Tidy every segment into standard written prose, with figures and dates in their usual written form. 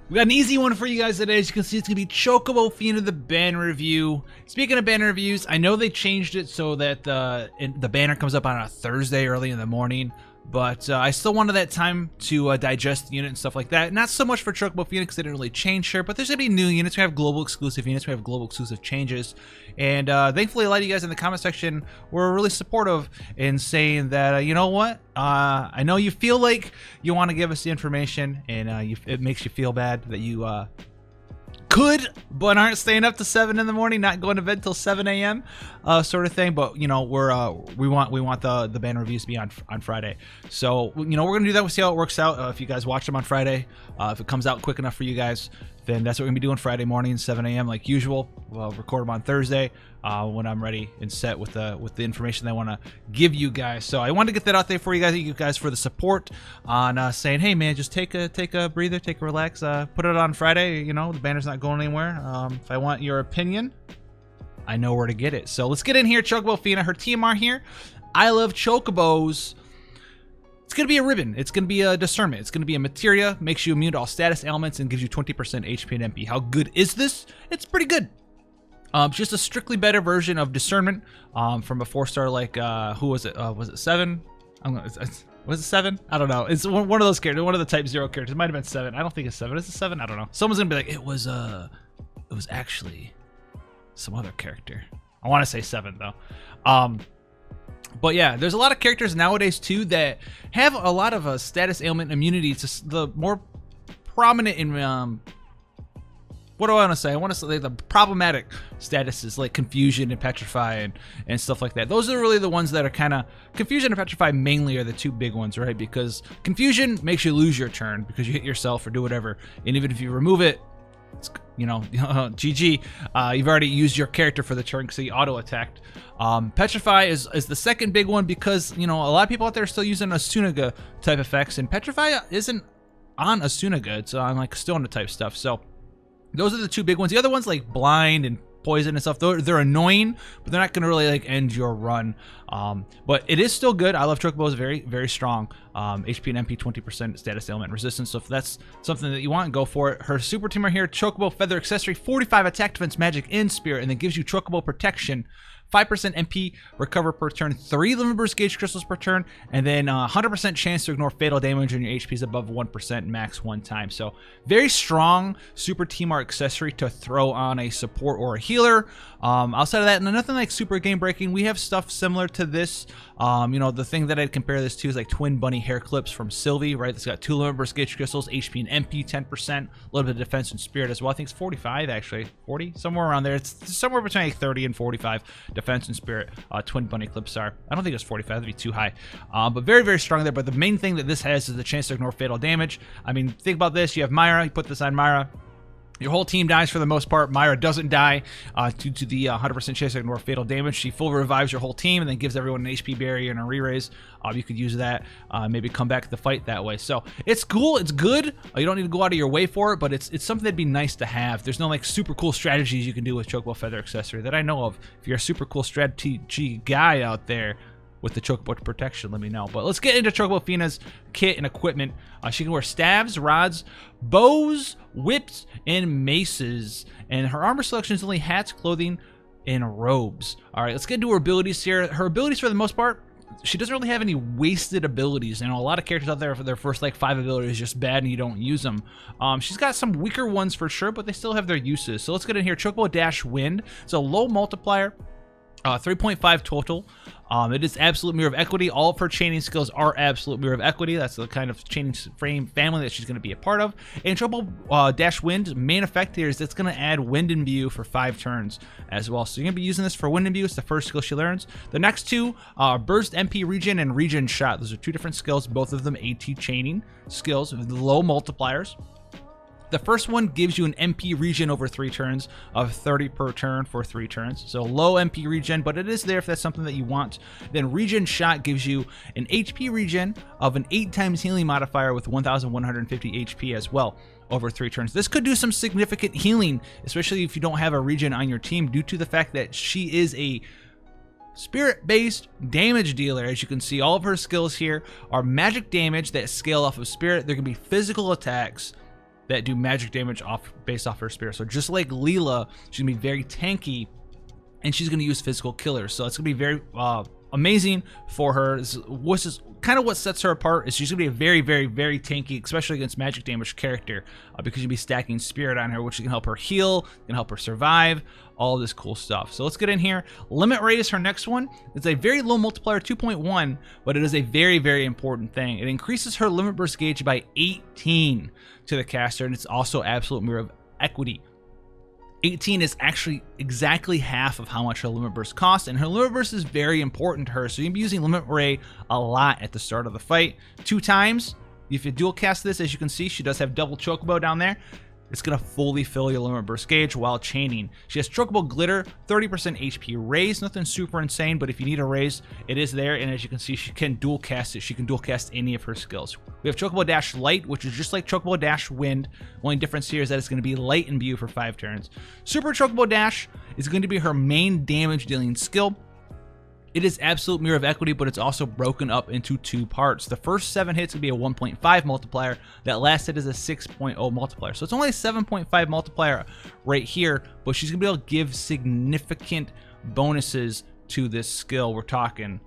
We got an easy one for you guys today. As you can see, it's going to be Chocobo Fina, the banner review. Speaking of banner reviews, I know they changed it so that the banner comes up on a Thursday early in the morning. But I still wanted that time to digest the unit and stuff like that. Not so much for Chocobo Fina because they didn't really change here, but there's going to be new units. We have global exclusive units. We have global exclusive changes. And thankfully, a lot of you guys in the comment section were really supportive in saying that, you know what? I know you feel like you want to give us the information, and it makes you feel bad that you could, but aren't staying up to 7 in the morning, not going to bed till 7 a.m. Sort of thing. But you know, we want the banner reviews to be on Friday. So you know, we're gonna do that. We'll see how it works out. If you guys watch them on Friday, if it comes out quick enough for you guys, then that's what we're gonna be doing Friday morning, 7 a.m. like usual. We'll record them on Thursday when I'm ready and set with the information I want to give you guys. So I wanted to get that out there for you guys. Thank you guys for the support on saying, hey man, just take a breather, take a relax, put it on Friday. You know, the banner's not going anywhere. If I want your opinion, I know where to get it. So let's get in here. Chocobo Fina, her team are here. I love chocobos. It's going to be a ribbon. It's going to be a discernment. It's going to be a materia, makes you immune to all status ailments and gives you 20% HP and MP. How good is this? It's pretty good. Just a strictly better version of discernment from a 4-star like, who was it? Was it 7? Was it 7? I don't know. It's one of those characters, one of the type 0 characters. It might have been 7. I don't think it's 7. Is it 7? I don't know. Someone's going to be like, it was actually some other character. I want to say 7 though. But yeah, there's a lot of characters nowadays too that have a lot of status ailment immunity to the more prominent in what do I want to say? I want to say the problematic statuses like Confusion and Petrify and stuff like that. Those are really the ones that are kind of... Confusion and Petrify mainly are the two big ones, right? Because Confusion makes you lose your turn because you hit yourself or do whatever. And even if you remove it, it's, you know, GG. You've already used your character for the turn because you auto-attacked. Petrify is the second big one because, you know, a lot of people out there are still using Asunaga type effects. And Petrify isn't on Asunaga. It's on like Stona type stuff. So those are the two big ones. The other ones like Blind and Poison and stuff, they're annoying, but they're not going to really like end your run. But it is still good. I love Chocobos, very, very strong. HP and MP 20% status ailment resistance. So if that's something that you want, go for it. Her super team are here. Chocobo Feather Accessory, 45 attack, defense, magic, and spirit, and then gives you Chocobo protection. 5% MP recover per turn, 3 Limit Burst Gauge Crystals per turn, and then 100% chance to ignore fatal damage when your HP is above 1% max 1 time. So very strong super team art accessory to throw on a support or a healer. Outside of that, nothing like super game breaking. We have stuff similar to this. You know, the thing that I'd compare this to is like Twin Bunny hair clips from Sylvie, right? It's got 2 Limit Burst Gauge Crystals, HP and MP 10%, a little bit of defense and spirit as well. I think it's 45 actually, 40, somewhere around there. It's somewhere between like 30 and 45 defense and spirit. Twin Bunny clips are. I don't think it's 45, that'd be too high. But very, very strong there. But the main thing that this has is the chance to ignore fatal damage. I mean, think about this. You have Myra, you put this on Myra. Your whole team dies for the most part. Myra doesn't die due to the 100% chance to ignore fatal damage. She full revives your whole team and then gives everyone an HP barrier and a re-raise. You could use that, maybe come back to the fight that way. So it's cool, it's good. You don't need to go out of your way for it, but it's something that'd be nice to have. There's no like super cool strategies you can do with Chocobo Feather Accessory that I know of. If you're a super cool strategy guy out there with the Chocobo protection, let me know. But let's get into Chocobo Fina's kit and equipment. She can wear staves, rods, bows, whips, and maces. And her armor selection is only hats, clothing, and robes. All right, let's get into her abilities here. Her abilities, for the most part, she doesn't really have any wasted abilities. You know, a lot of characters out there for their first like 5 abilities is just bad and you don't use them. She's got some weaker ones for sure, but they still have their uses. So let's get in here. Chocobo Dash Wind. It's a low multiplier. 3.5 total. It is absolute mirror of equity. All of her chaining skills are absolute mirror of equity. That's the kind of chaining frame family that she's going to be a part of. And Chocobo Dash Wind, main effect here is it's going to add Wind and Imbue for 5 turns as well. So you're going to be using this for Wind and Imbue. It's the first skill she learns. The next two are Burst, MP Regen, and Regen Shot. Those are 2 different skills, both of them AT chaining skills with low multipliers. The first one gives you an MP regen over 3 turns of 30 per turn for 3 turns. So low MP regen, but it is there if that's something that you want. Then Regen Shot gives you an HP regen of an 8 times healing modifier with 1,150 HP as well over 3 turns. This could do some significant healing, especially if you don't have a regen on your team, due to the fact that she is a spirit-based damage dealer. As you can see, all of her skills here are magic damage that scale off of spirit. There can be physical attacks that do magic damage based off her spirit. So just like Leela, she's gonna be very tanky, and she's gonna use physical killers. So it's gonna be very amazing for her. This is kind of what sets her apart. Is she's gonna be a very, very, very tanky, especially against magic damage character, because you'll be stacking spirit on her, which can help her heal, can help her survive, all this cool stuff. So let's get in here. Limit Ray is her next one. It's a very low multiplier, 2.1, but it is a very, very important thing. It increases her limit burst gauge by 18 to the caster, and it's also absolute mirror of equity. 18 is actually exactly half of how much her limit burst costs, and her limit burst is very important to her, so you'll be using Limit Ray a lot at the start of the fight. 2 times. If you dual cast this, as you can see, she does have double Chocobo down there. It's going to fully fill your limit burst gauge while chaining. She has Chocobo Glitter, 30% HP raise, nothing super insane, but if you need a raise, it is there, and as you can see, she can dual cast it. She can dual cast any of her skills. We have Chocobo Dash Light, which is just like Chocobo Dash Wind. Only difference here is that it's going to be light and imbue for 5 turns. Super Chocobo Dash is going to be her main damage dealing skill. It is absolute mirror of equity, but it's also broken up into 2 parts. The first 7 hits will be a 1.5 multiplier. That last hit is a 6.0 multiplier. So it's only a 7.5 multiplier right here, but she's going to be able to give significant bonuses to this skill. We're talking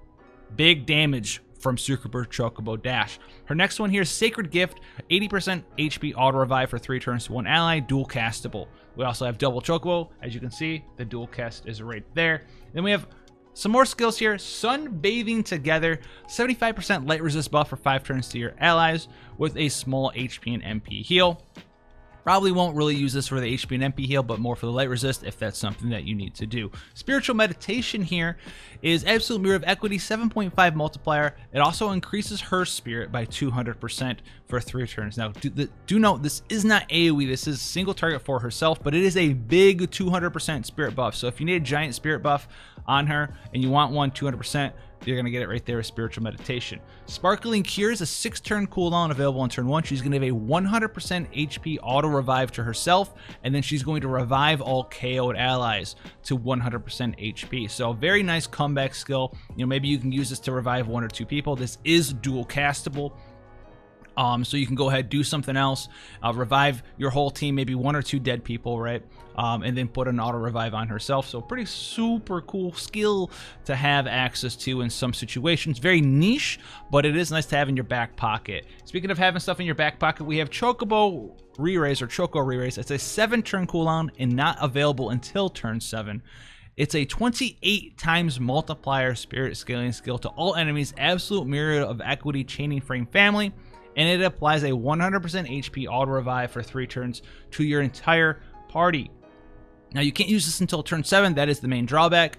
big damage from Super Chocobo Dash. Her next one here is Sacred Gift, 80% HP auto revive for 3 turns to 1 ally, dual castable. We also have double Chocobo. As you can see, the dual cast is right there. Then we have some more skills here. Sunbathing Together, 75% light resist buff for 5 turns to your allies with a small HP and MP heal. Probably won't really use this for the HP and MP heal, but more for the light resist if that's something that you need to do. Spiritual Meditation here is absolute mirror of equity, 7.5 multiplier. It also increases her spirit by 200% for 3 turns. Now, do note, this is not AoE. This is single target for herself, but it is a big 200% spirit buff. So if you need a giant spirit buff on her and you want one 200%, you're going to get it right there with Spiritual Meditation. Sparkling Cure is a 6-turn cooldown available on turn 1. She's going to have a 100% HP auto revive to herself, and then she's going to revive all KO'd allies to 100% HP. So very nice comeback skill. You know, maybe you can use this to revive 1 or 2 people. This is dual castable. So you can go ahead, do something else, revive your whole team, maybe 1 or 2 dead people, right? And then put an auto revive on herself. So pretty super cool skill to have access to in some situations. Very niche, but it is nice to have in your back pocket. Speaking of having stuff in your back pocket, we have Chocobo Re-Raise or Choco Re-Raise. It's a 7-turn cooldown and not available until turn 7. It's a 28 times multiplier spirit scaling skill to all enemies, absolute mirror of equity chaining frame family. And it applies a 100% HP auto revive for 3 turns to your entire party. Now, you can't use this until turn 7. That is the main drawback.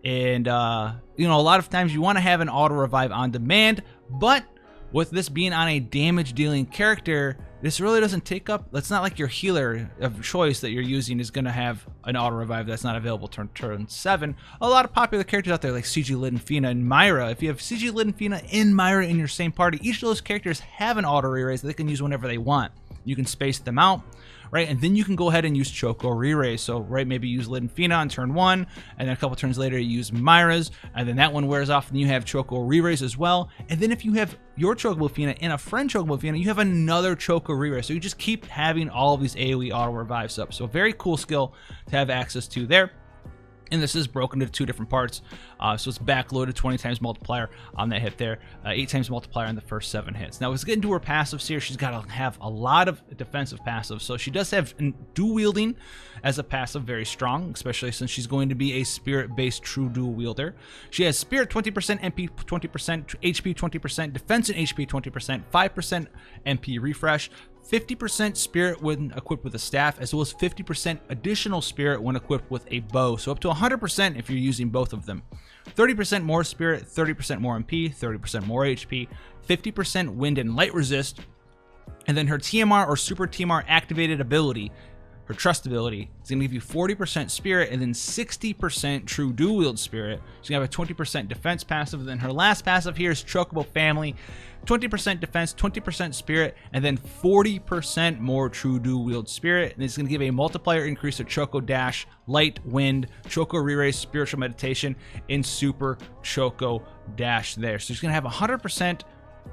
And, you know, a lot of times you want to have an auto revive on demand, but with this being on a damage dealing character, this really doesn't take up, that's not like your healer of choice that you're using is going to have an auto revive that's not available turn 7. A lot of popular characters out there like CG Lid and Fina and Myra. If you have CG Lid and Fina and Myra in your same party, each of those characters have an auto re-raise that they can use whenever they want. You can space them out, right? And then you can go ahead and use Choco Re-Raise. So, right, maybe use Lid and Fina on turn 1, and then a couple turns later you use Myra's, and then that one wears off, and you have Choco Re-Raise as well. And then if you have your Chocobo Fina and a friend Chocobo Fina, you have another Choco Re-Raise. So you just keep having all of these AoE auto revives up. So very cool skill to have access to there. And this is broken into 2 different parts. So it's backloaded 20 times multiplier on that hit there, 8 times multiplier on the first 7 hits. Now, let's get into her passives here. She's got to have a lot of defensive passives. So she does have dual wielding as a passive, very strong, especially since she's going to be a spirit-based true dual wielder. She has spirit 20%, MP 20%, HP 20%, defense and HP 20%, 5% MP refresh, 50% spirit when equipped with a staff, as well as 50% additional spirit when equipped with a bow. So up to 100% if you're using both of them. 30% more spirit, 30% more MP, 30% more HP, 50% wind and light resist. And then her TMR or super TMR activated ability, her trust ability, is going to give you 40% spirit and then 60% true dual wield spirit. She's going to have a 20% defense passive. And then her last passive here is Chocobo Family. 20% defense, 20% spirit, and then 40% more true dual wield spirit. And it's going to give a multiplier increase to Choco Dash, Light, Wind, Choco Re-Raise, Spiritual Meditation, and Super Choco Dash there. So she's going to have 100%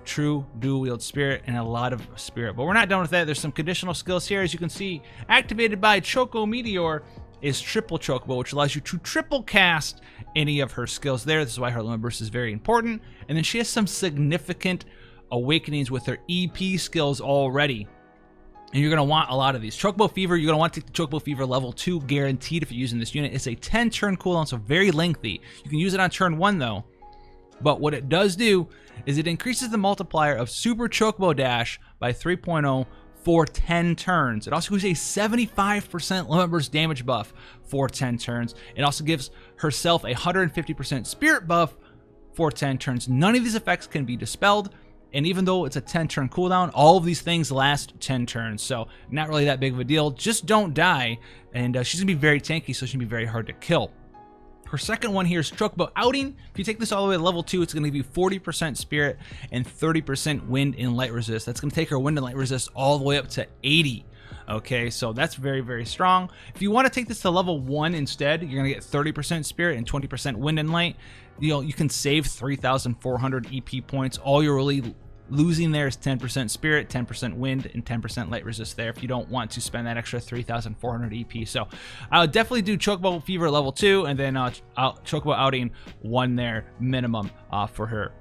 true dual wield spirit and a lot of spirit. But we're not done with that. There's some conditional skills here. As you can see, activated by Choco Meteor is triple Chocobo, which allows you to triple cast any of her skills there. This is why her limit burst is very important. And then she has some significant awakenings with her EP skills already. And you're going to want a lot of these. Chocobo Fever, you're going to want to take the Chocobo Fever level 2 guaranteed if you're using this unit. It's a 10 turn cooldown, so very lengthy. You can use it on turn 1 though. But what it does do is it increases the multiplier of Super Chocobo Dash by 3.0 for 10 turns. It also gives a 75% limit burst damage buff for 10 turns. It also gives herself a 150% spirit buff for 10 turns. None of these effects can be dispelled. And even though it's a 10 turn cooldown, all of these things last 10 turns. So not really that big of a deal. Just don't die. And she's going to be very tanky, so she's going to be very hard to kill. Her second one here is Chocobo Outing. If you take this all the way to level 2, it's going to give you 40% spirit and 30% wind and light resist. That's going to take her wind and light resist all the way up to 80. Okay, so that's very, very strong. If you want to take this to level 1 instead, you're going to get 30% spirit and 20% wind and light. You can save 3,400 EP points. All you're really losing there is 10% spirit, 10% wind, and 10% light resist there if you don't want to spend that extra 3,400 EP. So I would definitely do Chocobo Fever level 2 and then Chocobo Outing 1 there minimum for her.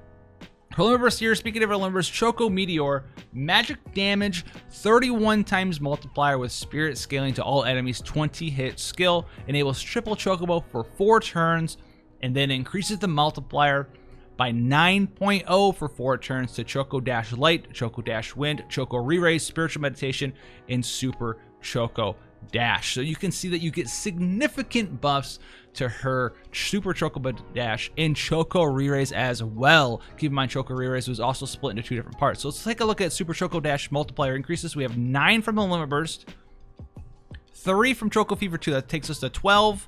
Her limit burst here, speaking of her limit burst, Choco Meteor, magic damage 31 times multiplier with spirit scaling to all enemies 20 hit skill, enables triple Chocobo for 4 turns, and then increases the multiplier by 9.0 for 4 turns to Choco Dash Light, Choco Dash Wind, Choco Re-Raise, Spiritual Meditation, and Super Choco Dash. So you can see that you get significant buffs to her Super Chocobo Dash and Choco Re-Raise as well. Keep in mind, Choco Re-Raise was also split into 2 different parts. So let's take a look at Super Choco Dash multiplier increases. We have 9 from the Limit Burst, 3 from Choco Fever 2, that takes us to 12.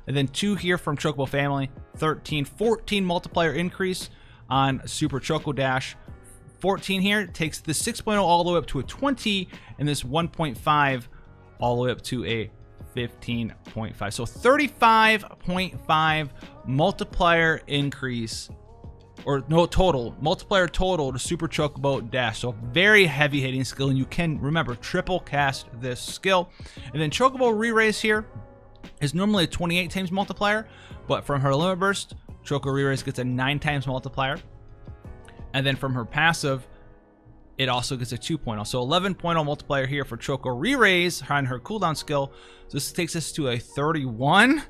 And then 2 here from Chocobo Family, 13, 14 multiplier increase on Super Choco Dash. 14 here takes the 6.0 all the way up to a 20, and this 1.5 all the way up to a 15.5. So 35.5 multiplier increase, or no, total, multiplier total to Super Chocobo Dash. So very heavy hitting skill, and you can, remember, triple cast this skill. And then Chocobo Re-Raise here is normally a 28 times multiplier, but from her limit burst, Choco Re-Raise gets a 9 times multiplier. And then from her passive, it also gets a 2.0. So 11.0 multiplier here for Choco Re-Raise on her cooldown skill. So this takes us to a 31,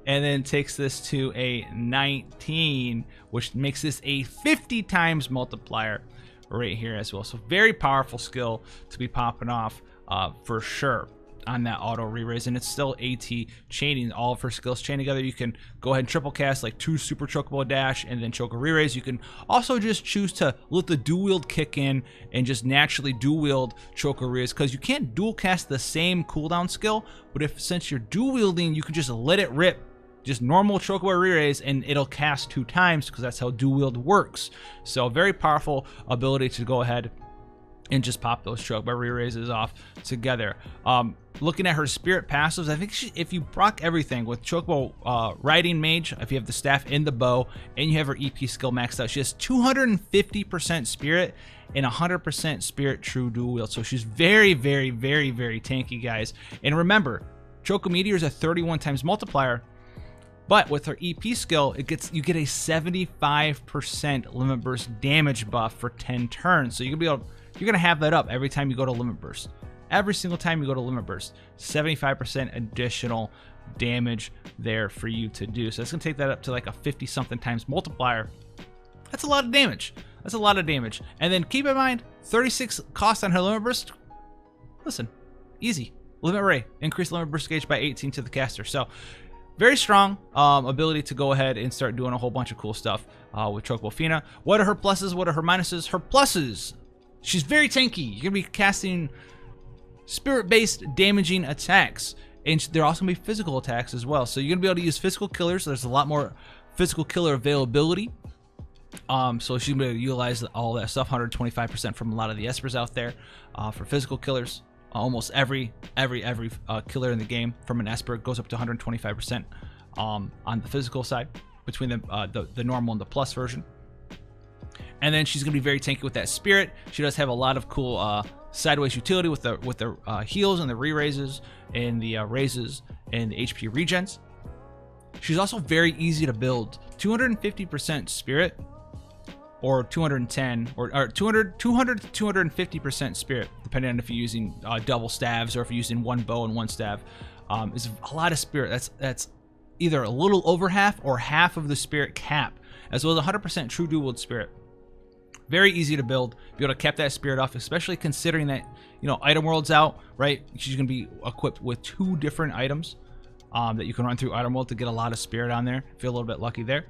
and then takes this to a 19, which makes this a 50 times multiplier right here as well. So very powerful skill to be popping off for sure on that auto re-raise, and it's still AT chaining all of her skills chain together. You can go ahead and triple cast like 2 Super Chocobo Dash and then Choco re-raise. You can also just choose to let the dual wield kick in and just naturally dual wield Choco re-raise, because you can't dual cast the same cooldown skill, but since you're dual wielding, you can just let it rip, just normal Chocobo re-raise, and it'll cast 2 times because that's how dual wield works. So very powerful ability to go ahead and just pop those Chocobo re-raises off together. Looking at her spirit passives, I think if you proc everything with Chocobo Riding Mage, if you have the staff and the bow, and you have her EP skill maxed out, she has 250% spirit and 100% spirit true dual wield. So she's very, very, very, very tanky, guys. And remember, Choco Meteor is a 31 times multiplier, but with her EP skill, you get a 75% limit burst damage buff for 10 turns. So you're gonna have that up every time you go to limit burst. Every single time you go to limit burst, 75% additional damage there for you to do. So it's gonna take that up to like a 50 something times multiplier. That's a lot of damage. That's a lot of damage. And then keep in mind, 36 cost on her limit burst. Listen, easy. Limit Ray, increase limit burst gauge by 18 to the caster. So very strong ability to go ahead and start doing a whole bunch of cool stuff with Chocobo Fina. What are her pluses? What are her minuses? Her pluses: she's very tanky. You're gonna be casting spirit-based damaging attacks, and they're also gonna be physical attacks as well. So you're gonna be able to use physical killers. There's a lot more physical killer availability. So she's gonna be able to utilize all that stuff. 125% from a lot of the espers out there for physical killers. Almost every killer in the game from an esper goes up to 125% on the physical side between the normal and the plus version. And then she's going to be very tanky with that spirit. She does have a lot of cool sideways utility with the heals and the re-raises and the raises and the HP regens. She's also very easy to build. 250% spirit, or 210, or 200 to 250% spirit, depending on if you're using double staves or if you're using one bow and one staff. Is a lot of spirit. That's either a little over half or half of the spirit cap, as well as 100% true dual wield spirit. Very easy to build. Be able to cap that spirit off, especially considering that, you know, item world's out, right? She's going to be equipped with 2 different items that you can run through item world to get a lot of spirit on there. Feel a little bit lucky there.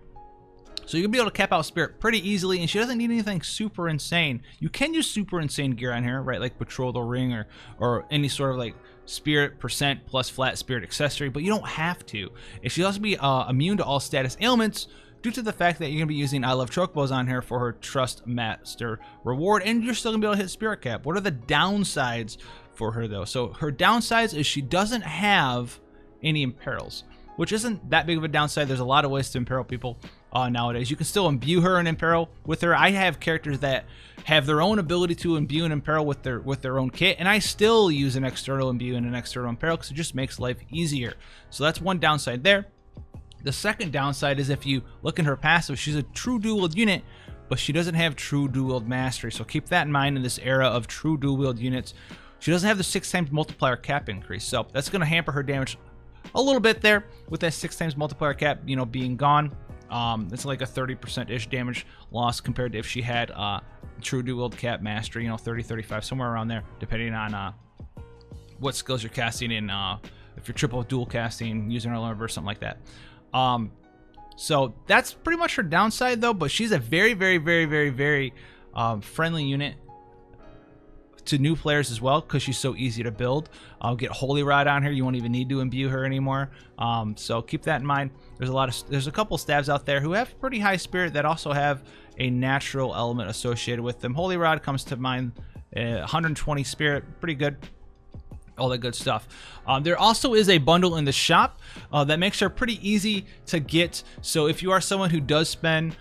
So you're going to be able to cap out spirit pretty easily, and she doesn't need anything super insane. You can use super insane gear on here, right? Like betrothal ring or any sort of like spirit percent plus flat spirit accessory, but you don't have to. And she'll also be immune to all status ailments, due to the fact that you're going to be using I Love Chocobos on here for her Trust Master reward, and you're still going to be able to hit Spirit Cap. What are the downsides for her, though? So her downsides is she doesn't have any imperils, which isn't that big of a downside. There's a lot of ways to imperil people nowadays. You can still imbue her and imperil with her. I have characters that have their own ability to imbue and imperil with their own kit, and I still use an external imbue and an external imperil because it just makes life easier. So that's one downside there. The second downside is if you look in her passive, she's a true dual wield unit, but she doesn't have true dual wield mastery. So keep that in mind in this era of true dual wield units. She doesn't have the 6 times multiplier cap increase, so that's going to hamper her damage a little bit there with that 6 times multiplier cap, you know, being gone. It's like a 30%-ish damage loss compared to if she had true dual wield cap mastery, you know, 30, 35, somewhere around there, depending on what skills you're casting in. If you're triple dual casting, using her limit burst, something like that. So that's pretty much her downside, though. But she's a very, very, very, very, very friendly unit to new players as well, because she's so easy to build. I'll get Holy Rod on her. You won't even need to imbue her anymore. So keep that in mind. There's a couple stabs out there who have pretty high spirit that also have a natural element associated with them. Holy Rod comes to mind. 120 spirit, pretty good. All that good stuff. There also is a bundle in the shop that makes her pretty easy to get. So if you are someone who does spend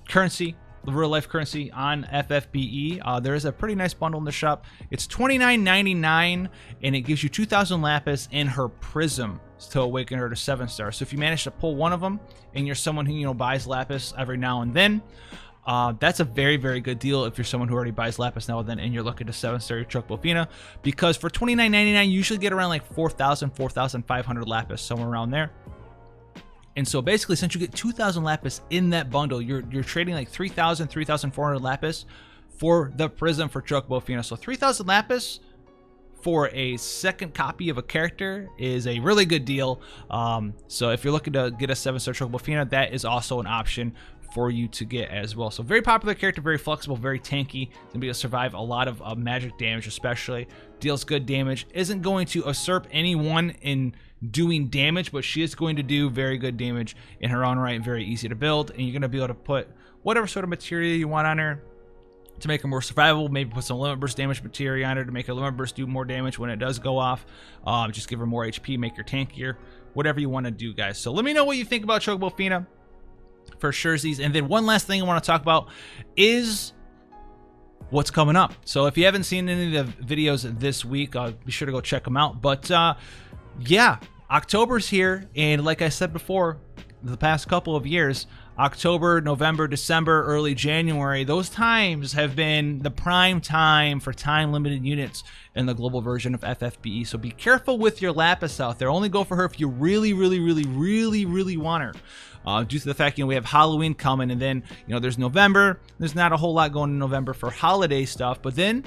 currency, real life currency on FFBE, there is a pretty nice bundle in the shop. It's $29.99 and it gives you 2,000 lapis and her prism to awaken her to 7-star. So if you manage to pull one of them and you're someone who, you know, buys lapis every now and then, that's a very, very good deal if you're someone who already buys lapis now and then and you're looking to 7-star your Chocobo Fina, because for $29.99 you usually get around like 4,000, 4,500 lapis, somewhere around there. And so basically, since you get 2,000 lapis in that bundle, you're trading like 3,000, 3,400 lapis for the prism for Chocobo Fina. So 3,000 lapis for a second copy of a character is a really good deal. So if you're looking to get a 7-star Chocobo Fina, that is also an option for you to get as well. So very popular character, very flexible, very tanky. Gonna be able to survive a lot of magic damage, especially. Deals good damage. Isn't going to usurp anyone in doing damage, but she is going to do very good damage in her own right. Very easy to build, and you're gonna be able to put whatever sort of material you want on her to make her more survivable. Maybe put some limit burst damage material on her to make her limit burst do more damage when it does go off. Just give her more HP, make her tankier, whatever you want to do, guys. So let me know what you think about Chocobo Fina for surezies. And then one last thing I want to talk about is what's coming up. So if you haven't seen any of the videos this week, be sure to go check them out. But yeah, October's here, and like I said before, the past couple of years, October, November, December, early January, those times have been the prime time for time-limited units in the global version of FFBE. So be careful with your lapis out there. Only go for her if you really, really, really, really, really want her. Due to the fact, you know, we have Halloween coming, and then, you know, there's November. There's not a whole lot going in November for holiday stuff, but then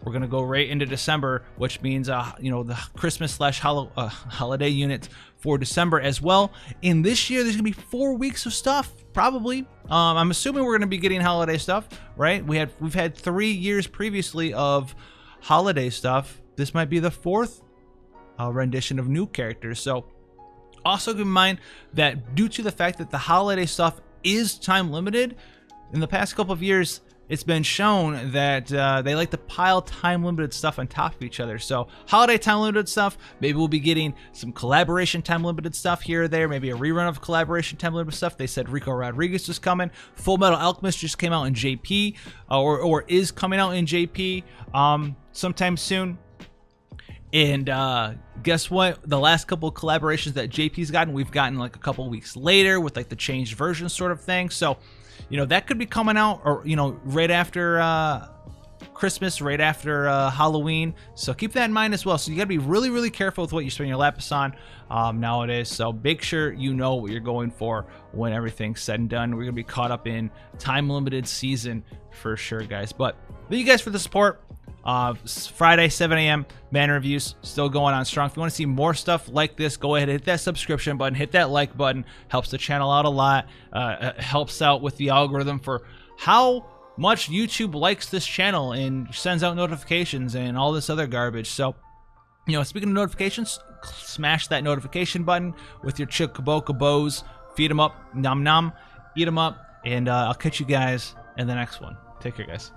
we're gonna go right into December, which means you know, the Christmas / holiday units for December as well. And this year there's gonna be 4 weeks of stuff, probably. I'm assuming we're gonna be getting holiday stuff, right? We've had 3 years previously of holiday stuff. This might be the 4th rendition of new characters. So also keep in mind that due to the fact that the holiday stuff is time limited, in the past couple of years, it's been shown that they like to pile time-limited stuff on top of each other. So holiday time-limited stuff, maybe we'll be getting some collaboration time-limited stuff here or there, maybe a rerun of collaboration time-limited stuff. They said Rico Rodriguez was coming. Full Metal Alchemist just came out in JP, or is coming out in JP sometime soon. And guess what? The last couple of collaborations that JP's gotten, we've gotten like a couple weeks later with like the changed version sort of thing. So, you know, that could be coming out, or, you know, right after Christmas, right after Halloween. So keep that in mind as well. So you got to be really, really careful with what you spend your lapis on nowadays. So make sure you know what you're going for when everything's said and done. We're going to be caught up in time-limited season for sure, guys. But thank you guys for the support. Friday, 7 a.m. banner reviews still going on strong. If you want to see more stuff like this, go ahead and hit that subscription button, hit that like button. Helps the channel out a lot. Helps out with the algorithm for how much YouTube likes this channel and sends out notifications and all this other garbage. So, you know, speaking of notifications, smash that notification button with your chicobocobos. Feed them up, nom nom, eat them up, and I'll catch you guys in the next one. Take care, guys.